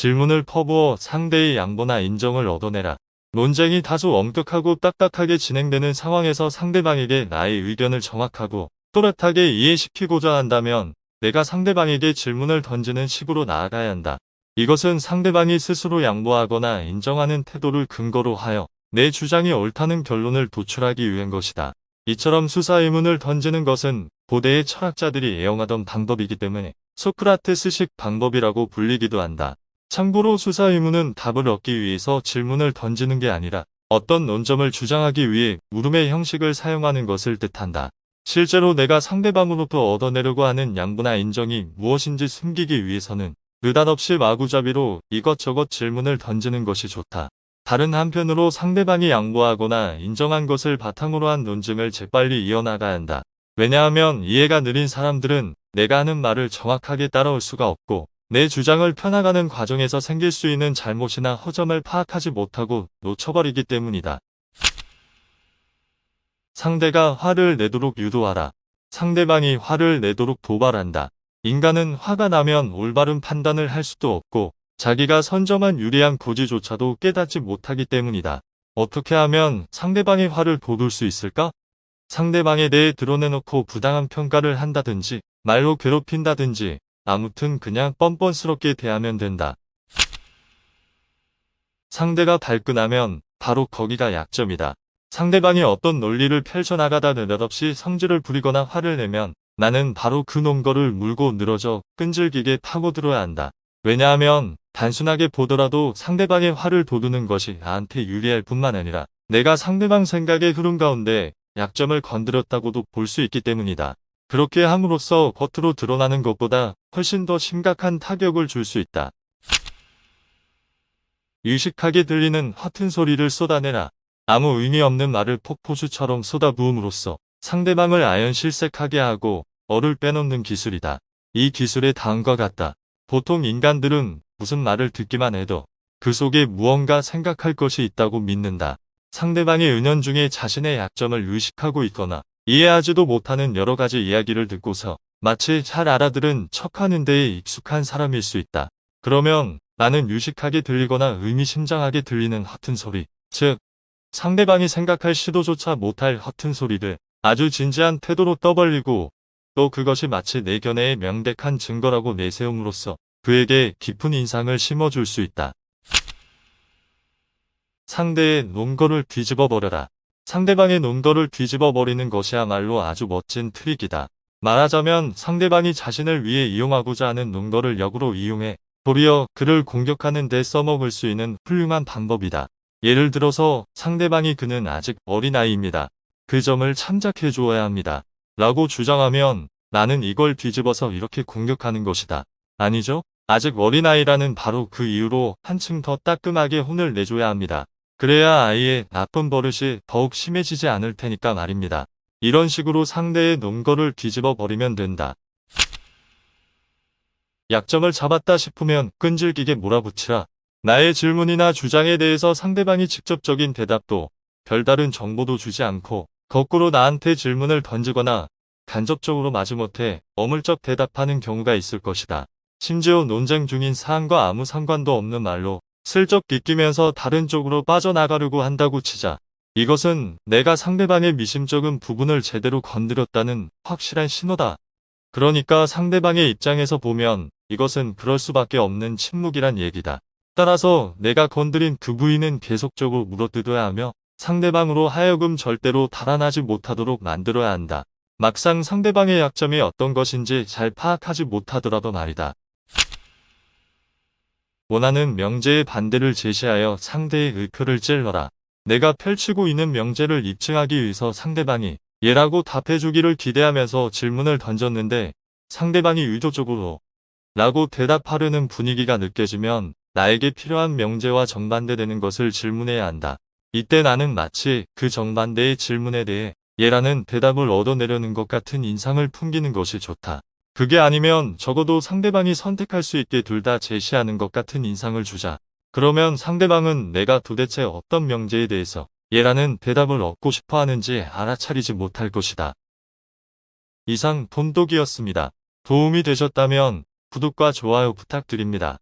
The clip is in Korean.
질문을 퍼부어 상대의 양보나 인정을 얻어내라. 논쟁이 다소 엄격하고 딱딱하게 진행되는 상황에서 상대방에게 나의 의견을 정확하고 또렷하게 이해시키고자 한다면 내가 상대방에게 질문을 던지는 식으로 나아가야 한다. 이것은 상대방이 스스로 양보하거나 인정하는 태도를 근거로 하여 내 주장이 옳다는 결론을 도출하기 위한 것이다. 이처럼 수사의문을 던지는 것은 고대의 철학자들이 애용하던 방법이기 때문에 소크라테스식 방법이라고 불리기도 한다. 참고로 수사의문은 답을 얻기 위해서 질문을 던지는 게 아니라 어떤 논점을 주장하기 위해 물음의 형식을 사용하는 것을 뜻한다. 실제로 내가 상대방으로부터 얻어내려고 하는 양보나 인정이 무엇인지 숨기기 위해서는 느닷없이 마구잡이로 이것저것 질문을 던지는 것이 좋다. 다른 한편으로 상대방이 양보하거나 인정한 것을 바탕으로 한 논쟁을 재빨리 이어나가야 한다. 왜냐하면 이해가 느린 사람들은 내가 하는 말을 정확하게 따라올 수가 없고 내 주장을 펴나가는 과정에서 생길 수 있는 잘못이나 허점을 파악하지 못하고 놓쳐버리기 때문이다. 상대가 화를 내도록 유도하라. 상대방이 화를 내도록 도발한다. 인간은 화가 나면 올바른 판단을 할 수도 없고 자기가 선점한 유리한 고지조차도 깨닫지 못하기 때문이다. 어떻게 하면 상대방의 화를 돋울 수 있을까? 상대방에 대해 드러내놓고 부당한 평가를 한다든지 말로 괴롭힌다든지 아무튼 그냥 뻔뻔스럽게 대하면 된다. 상대가 발끈하면 바로 거기가 약점이다. 상대방이 어떤 논리를 펼쳐나가다 느닷없이 성질을 부리거나 화를 내면 나는 바로 그 논거를 물고 늘어져 끈질기게 파고들어야 한다. 왜냐하면 단순하게 보더라도 상대방의 화를 돋우는 것이 나한테 유리할 뿐만 아니라 내가 상대방 생각의 흐름 가운데 약점을 건드렸다고도 볼 수 있기 때문이다. 그렇게 함으로써 겉으로 드러나는 것보다 훨씬 더 심각한 타격을 줄 수 있다. 유식하게 들리는 허튼 소리를 쏟아내라. 아무 의미 없는 말을 폭포수처럼 쏟아부음으로써 상대방을 아연실색하게 하고 얼을 빼놓는 기술이다. 이 기술의 다음과 같다. 보통 인간들은 무슨 말을 듣기만 해도 그 속에 무언가 생각할 것이 있다고 믿는다. 상대방의 은연중에 자신의 약점을 의식하고 있거나 이해하지도 못하는 여러 가지 이야기를 듣고서 마치 잘 알아들은 척하는 데에 익숙한 사람일 수 있다. 그러면 나는 유식하게 들리거나 의미심장하게 들리는 허튼 소리, 즉 상대방이 생각할 시도조차 못할 허튼 소리를 아주 진지한 태도로 떠벌리고 또 그것이 마치 내 견해의 명백한 증거라고 내세움으로써 그에게 깊은 인상을 심어줄 수 있다. 상대의 논거를 뒤집어 버려라. 상대방의 논거를 뒤집어 버리는 것이야말로 아주 멋진 트릭이다. 말하자면 상대방이 자신을 위해 이용하고자 하는 논거를 역으로 이용해 도리어 그를 공격하는 데 써먹을 수 있는 훌륭한 방법이다. 예를 들어서 상대방이 그는 아직 어린아이입니다. 그 점을 참작해 주어야 합니다. 라고 주장하면 나는 이걸 뒤집어서 이렇게 공격하는 것이다. 아니죠? 아직 어린아이라는 바로 그 이유로 한층 더 따끔하게 혼을 내줘야 합니다. 그래야 아이의 나쁜 버릇이 더욱 심해지지 않을 테니까 말입니다. 이런 식으로 상대의 논거를 뒤집어 버리면 된다. 약점을 잡았다 싶으면 끈질기게 몰아붙이라. 나의 질문이나 주장에 대해서 상대방이 직접적인 대답도 별다른 정보도 주지 않고 거꾸로 나한테 질문을 던지거나 간접적으로 마지못해 어물쩍 대답하는 경우가 있을 것이다. 심지어 논쟁 중인 사안과 아무 상관도 없는 말로 슬쩍 빗기면서 다른 쪽으로 빠져나가려고 한다고 치자. 이것은 내가 상대방의 미심쩍은 부분을 제대로 건드렸다는 확실한 신호다. 그러니까 상대방의 입장에서 보면 이것은 그럴 수밖에 없는 침묵이란 얘기다. 따라서 내가 건드린 그 부위는 계속적으로 물어뜯어야 하며 상대방으로 하여금 절대로 달아나지 못하도록 만들어야 한다. 막상 상대방의 약점이 어떤 것인지 잘 파악하지 못하더라도 말이다. 원하는 명제의 반대를 제시하여 상대의 의표를 찔러라. 내가 펼치고 있는 명제를 입증하기 위해서 상대방이 예라고 답해주기를 기대하면서 질문을 던졌는데 상대방이 의도적으로 라고 대답하려는 분위기가 느껴지면 나에게 필요한 명제와 정반대되는 것을 질문해야 한다. 이때 나는 마치 그 정반대의 질문에 대해 예라는 대답을 얻어내려는 것 같은 인상을 풍기는 것이 좋다. 그게 아니면 적어도 상대방이 선택할 수 있게 둘 다 제시하는 것 같은 인상을 주자. 그러면 상대방은 내가 도대체 어떤 명제에 대해서 예라는 대답을 얻고 싶어 하는지 알아차리지 못할 것이다. 이상 돈 독이었습니다. 도움이 되셨다면 구독과 좋아요 부탁드립니다.